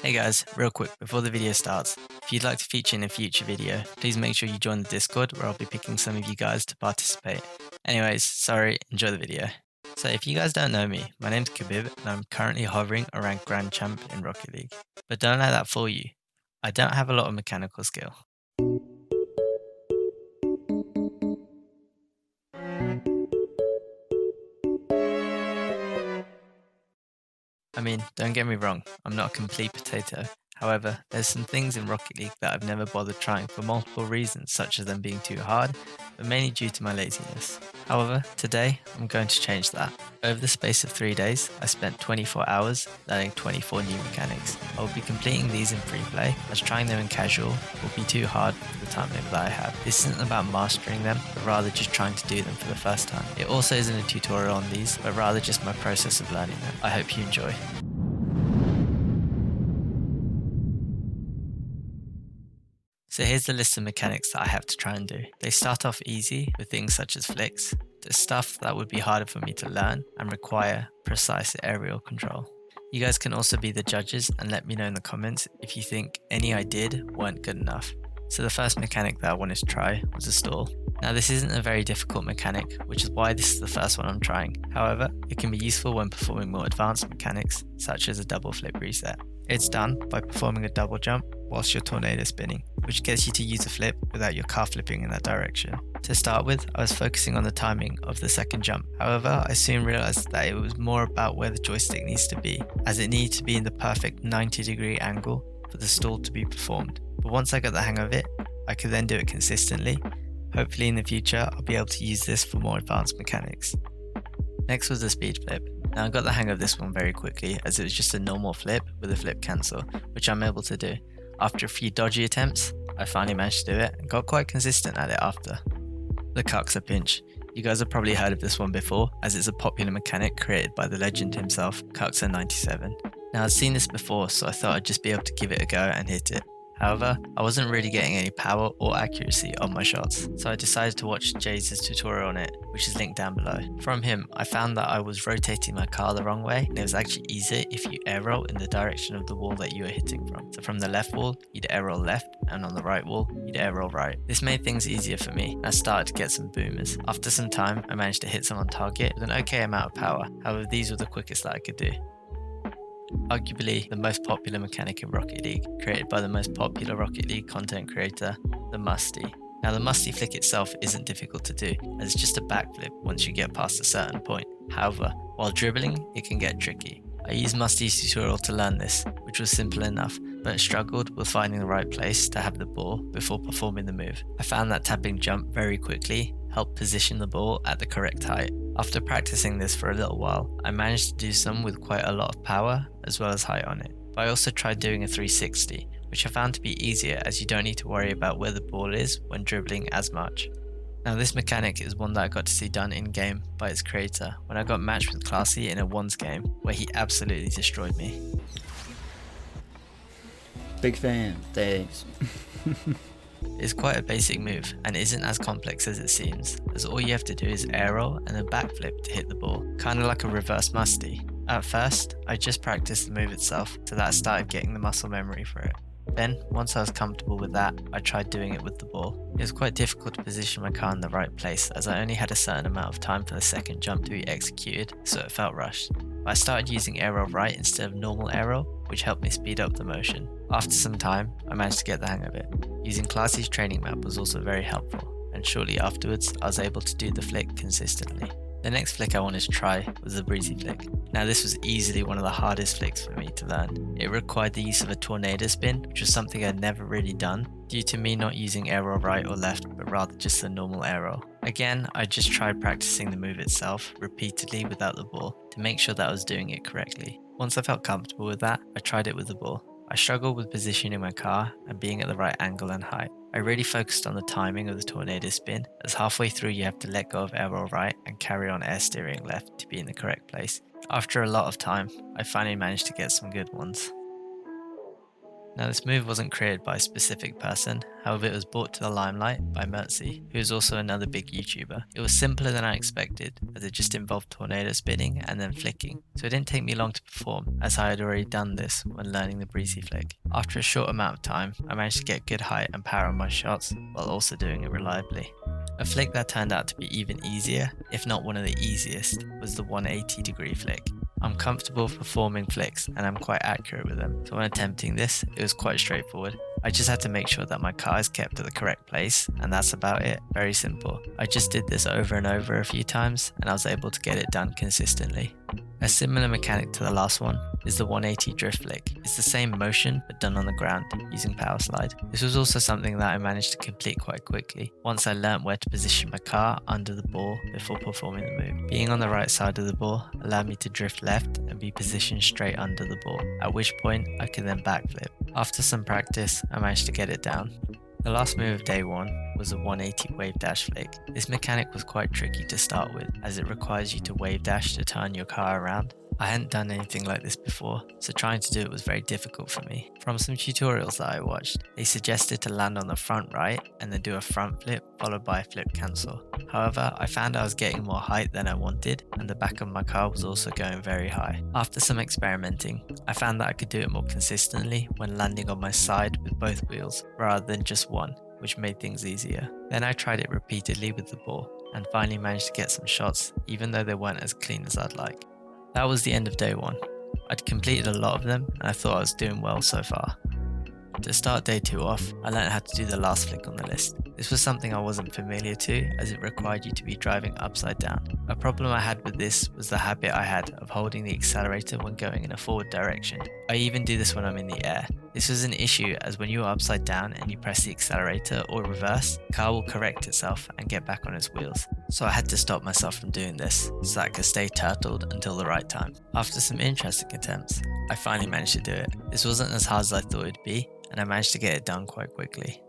Hey guys, real quick before the video starts, if you'd like to feature in a future video, please make sure you join the Discord where I'll be picking some of you guys to participate. Anyways, sorry, enjoy the video. So if you guys don't know me, my name's kebiB and I'm currently hovering around Grand Champ in Rocket League. But don't let that fool you, I don't have a lot of mechanical skill. I mean, don't get me wrong, I'm not a complete potato. However, there's some things in Rocket League that I've never bothered trying for multiple reasons, such as them being too hard, but mainly due to my laziness. However, today I'm going to change that. Over the space of 3 days, I spent 24 hours learning 24 new mechanics. I will be completing these in free play, as trying them in casual will be too hard for the time limit that I have. This isn't about mastering them, but rather just trying to do them for the first time. It also isn't a tutorial on these, but rather just my process of learning them. I hope you enjoy. So here's the list of mechanics that I have to try and do. They start off easy with things such as flicks, to stuff that would be harder for me to learn and require precise aerial control. You guys can also be the judges and let me know in the comments if you think any I did weren't good enough. So the first mechanic that I wanted to try was a stall. Now this isn't a very difficult mechanic, which is why this is the first one I'm trying. However, it can be useful when performing more advanced mechanics, such as a double flip reset. It's done by performing a double jump whilst you're tornado spinning, which gets you to use a flip without your car flipping in that direction. To start with, I was focusing on the timing of the second jump. However, I soon realized that it was more about where the joystick needs to be, as it needs to be in the perfect 90-degree angle for the stall to be performed. But once I got the hang of it, I could then do it consistently. Hopefully in the future, I'll be able to use this for more advanced mechanics. Next was the speed flip. Now I got the hang of this one very quickly, as it was just a normal flip with a flip cancel, which I'm able to do. After a few dodgy attempts, I finally managed to do it and got quite consistent at it after. The Kuxir Pinch. You guys have probably heard of this one before, as it's a popular mechanic created by the legend himself, Kuxir97. Now I'd seen this before, so I thought I'd just be able to give it a go and hit it. However, I wasn't really getting any power or accuracy on my shots, so I decided to watch Jay's tutorial on it, which is linked down below. From him, I found that I was rotating my car the wrong way, and it was actually easier if you air roll in the direction of the wall that you were hitting from. So from the left wall, you'd air roll left, and on the right wall, you'd air roll right. This made things easier for me, and I started to get some boomers. After some time, I managed to hit some on target with an okay amount of power. However, these were the quickest that I could do. Arguably the most popular mechanic in Rocket League, created by the most popular Rocket League content creator, the Musty. Now the Musty Flick itself isn't difficult to do, as it's just a backflip once you get past a certain point. However, while dribbling, it can get tricky. I used Musty's tutorial to learn this, which was simple enough, but struggled with finding the right place to have the ball before performing the move. I found that tapping jump very quickly helped position the ball at the correct height. After practicing this for a little while, I managed to do some with quite a lot of power as well as height on it. But I also tried doing a 360, which I found to be easier as you don't need to worry about where the ball is when dribbling as much. Now this mechanic is one that I got to see done in game by its creator when I got matched with Classy in a ones game where he absolutely destroyed me. Big fan, thanks. It's quite a basic move and isn't as complex as it seems, as all you have to do is air roll and then backflip to hit the ball, kinda like a reverse musty. At first, I just practiced the move itself so that I started getting the muscle memory for it. Then, once I was comfortable with that, I tried doing it with the ball. It was quite difficult to position my car in the right place as I only had a certain amount of time for the second jump to be executed, so it felt rushed. I started using air roll right instead of normal air roll, which helped me speed up the motion. After some time, I managed to get the hang of it. Using Classy's training map was also very helpful, and shortly afterwards I was able to do the flick consistently. The next flick I wanted to try was the Breezi Flick. Now this was easily one of the hardest flicks for me to learn. It required the use of a tornado spin, which was something I'd never really done, due to me not using air roll right or left, but rather just the normal air roll. Again, I just tried practicing the move itself repeatedly without the ball, to make sure that I was doing it correctly. Once I felt comfortable with that, I tried it with the ball. I struggled with positioning my car and being at the right angle and height. I really focused on the timing of the tornado spin, as halfway through you have to let go of air roll right and carry on air steering left to be in the correct place. After a lot of time, I finally managed to get some good ones. Now this move wasn't created by a specific person, however it was brought to the limelight by Musty, who is also another big YouTuber. It was simpler than I expected, as it just involved tornado spinning and then flicking, so it didn't take me long to perform, as I had already done this when learning the Breezi Flick. After a short amount of time, I managed to get good height and power on my shots, while also doing it reliably. A flick that turned out to be even easier, if not one of the easiest, was the 180-degree flick. I'm comfortable performing flicks and I'm quite accurate with them, so when attempting this, it was quite straightforward. I just had to make sure that my car is kept at the correct place, and that's about it. Very simple. I just did this over and over a few times and I was able to get it done consistently. A similar mechanic to the last one is the 180 drift flick. It's the same motion but done on the ground using power slide. This was also something that I managed to complete quite quickly once I learnt where to position my car under the ball before performing the move. Being on the right side of the ball allowed me to drift left and be positioned straight under the ball, at which point I could then backflip. After some practice, I managed to get it down. The last move of day 1 was a 180 Wavedash Flick. This mechanic was quite tricky to start with, as it requires you to wave dash to turn your car around. I hadn't done anything like this before, so trying to do it was very difficult for me. From some tutorials that I watched, they suggested to land on the front right and then do a front flip followed by a flip cancel. However, I found I was getting more height than I wanted, and the back of my car was also going very high. After some experimenting, I found that I could do it more consistently when landing on my side with both wheels rather than just one, which made things easier. Then I tried it repeatedly with the ball and finally managed to get some shots, even though they weren't as clean as I'd like. That was the end of day 1. I'd completed a lot of them and I thought I was doing well so far. To start day 2 off, I learned how to do the last flick on the list. This was something I wasn't familiar to, as it required you to be driving upside down. A problem I had with this was the habit I had of holding the accelerator when going in a forward direction. I even do this when I'm in the air. This was an issue, as when you are upside down and you press the accelerator or reverse, the car will correct itself and get back on its wheels. So I had to stop myself from doing this, so that I could stay turtled until the right time. After some interesting attempts, I finally managed to do it. This wasn't as hard as I thought it'd be, and I managed to get it done quite quickly.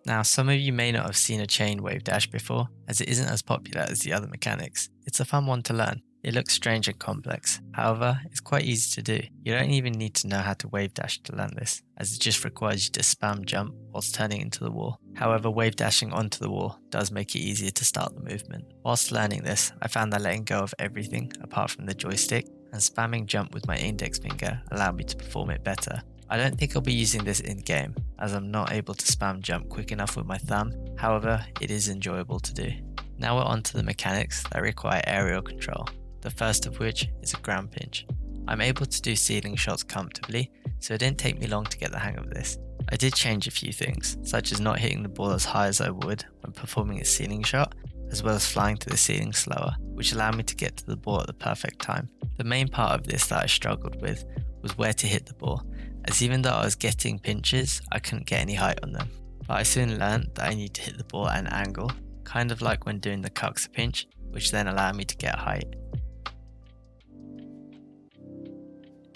Now, some of you may not have seen a chain wave dash before, as it isn't as popular as the other mechanics. It's a fun one to learn. It looks strange and complex, however, it's quite easy to do. You don't even need to know how to wave dash to learn this, as it just requires you to spam jump whilst turning into the wall. However, wave dashing onto the wall does make it easier to start the movement. Whilst learning this, I found that letting go of everything apart from the joystick and spamming jump with my index finger allowed me to perform it better. I don't think I'll be using this in game, as I'm not able to spam jump quick enough with my thumb. However, it is enjoyable to do. Now we're on to the mechanics that require aerial control, the first of which is a ground pinch. I'm able to do ceiling shots comfortably, so it didn't take me long to get the hang of this. I did change a few things, such as not hitting the ball as high as I would when performing a ceiling shot, as well as flying to the ceiling slower, which allowed me to get to the ball at the perfect time. The main part of this that I struggled with was where to hit the ball, as even though I was getting pinches, I couldn't get any height on them. But I soon learned that I need to hit the ball at an angle, kind of like when doing the Kuxir Pinch, which then allowed me to get height.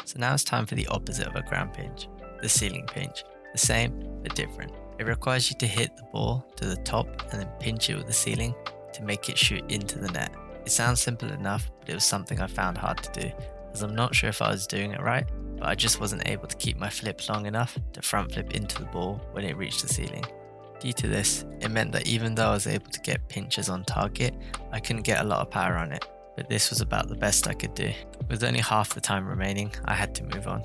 So now it's time for the opposite of a ground pinch, the ceiling pinch. The same, but different. It requires you to hit the ball to the top and then pinch it with the ceiling to make it shoot into the net. It sounds simple enough, but it was something I found hard to do, as I'm not sure if I was doing it right, but I just wasn't able to keep my flip long enough to front flip into the ball when it reached the ceiling. Due to this, it meant that even though I was able to get pinches on target, I couldn't get a lot of power on it, but this was about the best I could do. With only half the time remaining, I had to move on.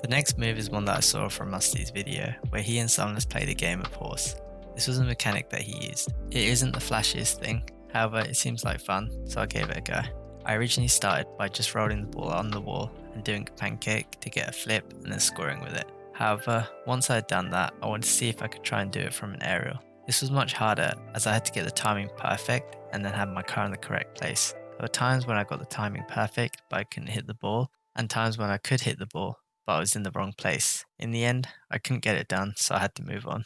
The next move is one that I saw from Musty's video, where he and Sumless played a game of horse. This was a mechanic that he used. It isn't the flashiest thing, however it seems like fun, so I gave it a go. I originally started by just rolling the ball on the wall and doing a pancake to get a flip and then scoring with it. However, once I had done that, I wanted to see if I could try and do it from an aerial. This was much harder, as I had to get the timing perfect and then have my car in the correct place. There were times when I got the timing perfect but I couldn't hit the ball, and times when I could hit the ball but I was in the wrong place. In the end, I couldn't get it done, so I had to move on.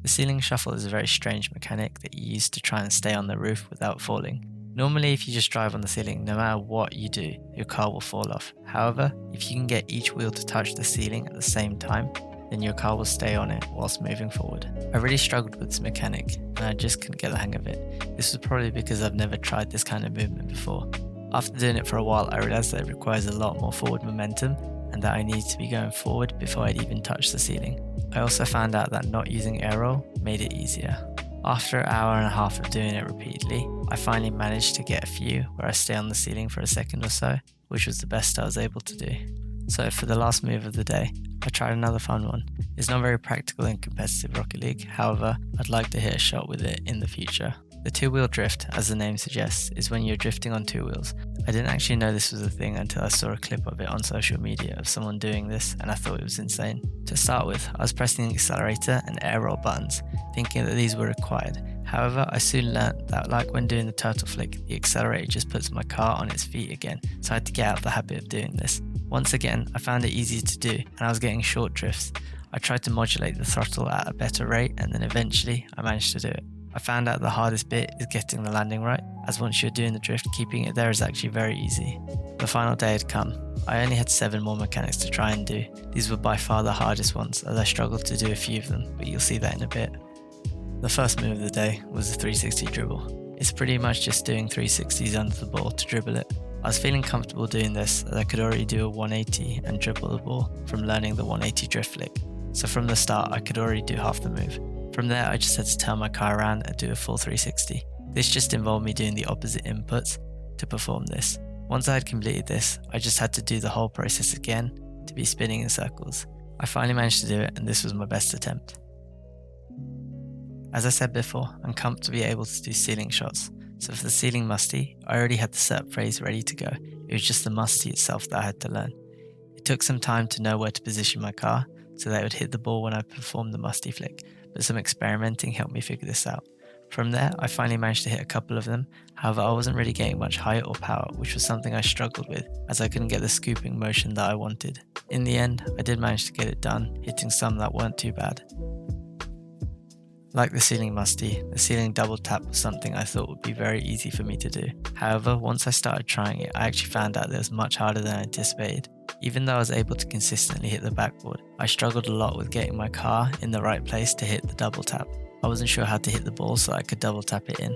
The ceiling shuffle is a very strange mechanic that you use to try and stay on the roof without falling. Normally, if you just drive on the ceiling, no matter what you do, your car will fall off. However, if you can get each wheel to touch the ceiling at the same time, then your car will stay on it whilst moving forward. I really struggled with this mechanic, and I just couldn't get the hang of it. This was probably because I've never tried this kind of movement before. After doing it for a while, I realised that it requires a lot more forward momentum, and and that I needed to be going forward before I'd even touch the ceiling. I also found out that not using air roll made it easier. After an hour and a half of doing it repeatedly, I finally managed to get a few where I stay on the ceiling for a second or so, which was the best I was able to do. So for the last move of the day, I tried another fun one. It's not very practical in competitive Rocket League, however, I'd like to hit a shot with it in the future. The two-wheel drift, as the name suggests, is when you're drifting on two wheels. I didn't actually know this was a thing until I saw a clip of it on social media of someone doing this, and I thought it was insane. To start with, I was pressing the accelerator and air roll buttons, thinking that these were required. However, I soon learnt that like when doing the turtle flick, the accelerator just puts my car on its feet again, so I had to get out of the habit of doing this. Once again, I found it easier to do, and I was getting short drifts. I tried to modulate the throttle at a better rate, and then eventually I managed to do it. I found out the hardest bit is getting the landing right, as once you're doing the drift, keeping it there is actually very easy. The final day had come. I only had 7 more mechanics to try and do. These were by far the hardest ones, as I struggled to do a few of them, but you'll see that in a bit. The first move of the day was the 360 dribble. It's pretty much just doing 360s under the ball to dribble it. I was feeling comfortable doing this as I could already do a 180 and dribble the ball from learning the 180 drift flick. So from the start I could already do half the move. From there I just had to turn my car around and do a full 360. This just involved me doing the opposite inputs to perform this. Once I had completed this, I just had to do the whole process again to be spinning in circles. I finally managed to do it, and this was my best attempt. As I said before, I'm comfortably able to do ceiling shots. So for the ceiling musty, I already had the setup phrase ready to go. It was just the musty itself that I had to learn. It took some time to know where to position my car so that it would hit the ball when I performed the musty flick, but some experimenting helped me figure this out. From there, I finally managed to hit a couple of them. However, I wasn't really getting much height or power, which was something I struggled with as I couldn't get the scooping motion that I wanted. In the end, I did manage to get it done, hitting some that weren't too bad. Like the ceiling musty, the ceiling double tap was something I thought would be very easy for me to do. However, once I started trying it, I actually found out that it was much harder than I anticipated. Even though I was able to consistently hit the backboard, I struggled a lot with getting my car in the right place to hit the double tap. I wasn't sure how to hit the ball so I could double tap it in.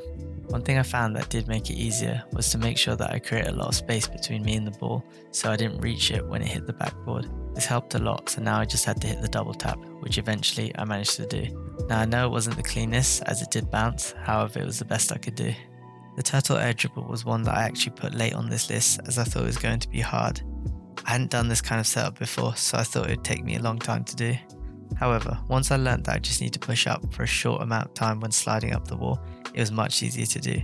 One thing I found that did make it easier was to make sure that I create a lot of space between me and the ball so I didn't reach it when it hit the backboard. This helped a lot, so now I just had to hit the double tap, which eventually I managed to do. Now I know it wasn't the cleanest as it did bounce, however it was the best I could do. The turtle air dribble was one that I actually put late on this list as I thought it was going to be hard. I hadn't done this kind of setup before, so I thought it would take me a long time to do. However, once I learnt that I just need to push up for a short amount of time when sliding up the wall, it was much easier to do.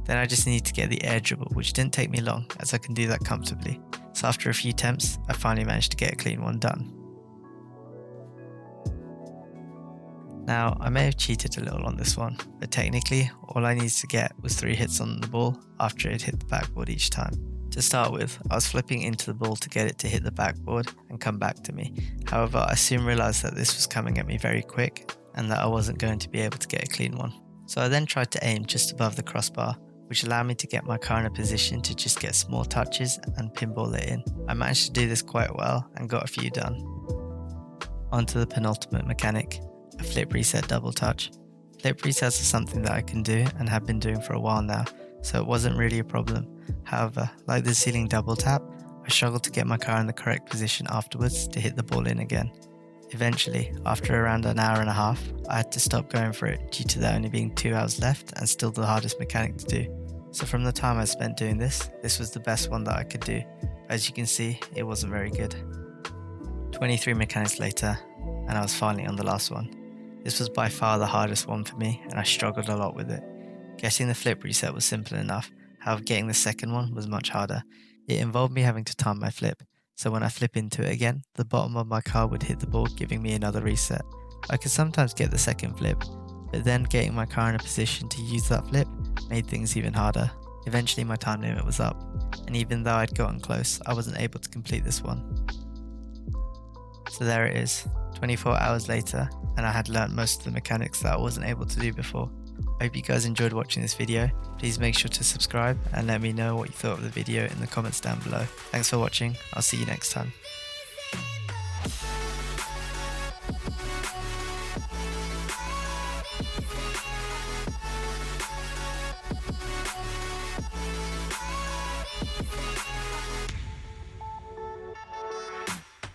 Then I just needed to get the air dribble, which didn't take me long as I can do that comfortably. So after a few attempts, I finally managed to get a clean one done. Now, I may have cheated a little on this one, but technically, all I needed to get was 3 hits on the ball after it hit the backboard each time. To start with, I was flipping into the ball to get it to hit the backboard and come back to me. However, I soon realised that this was coming at me very quick and that I wasn't going to be able to get a clean one. So I then tried to aim just above the crossbar, which allowed me to get my car in a position to just get small touches and pinball it in. I managed to do this quite well and got a few done. On to the penultimate mechanic, a flip reset double touch. Flip resets are something that I can do and have been doing for a while now, so it wasn't really a problem. However, like the ceiling double tap, I struggled to get my car in the correct position afterwards to hit the ball in again. Eventually, after around an hour and a half, I had to stop going for it due to there only being 2 hours left and still the hardest mechanic to do. So from the time I spent doing this was the best one that I could do. As you can see, it wasn't very good. 23 mechanics later, and I was finally on the last one. This was by far the hardest one for me, and I struggled a lot with it. Getting the flip reset was simple enough, however getting the second one was much harder. It involved me having to time my flip, so when I flip into it again, the bottom of my car would hit the ball, giving me another reset. I could sometimes get the second flip, but then getting my car in a position to use that flip made things even harder. Eventually my time limit was up, and even though I'd gotten close, I wasn't able to complete this one. So there it is, 24 hours later, and I had learnt most of the mechanics that I wasn't able to do before. I hope you guys enjoyed watching this video. Please make sure to subscribe and let me know what you thought of the video in the comments down below. Thanks for watching, I'll see you next time.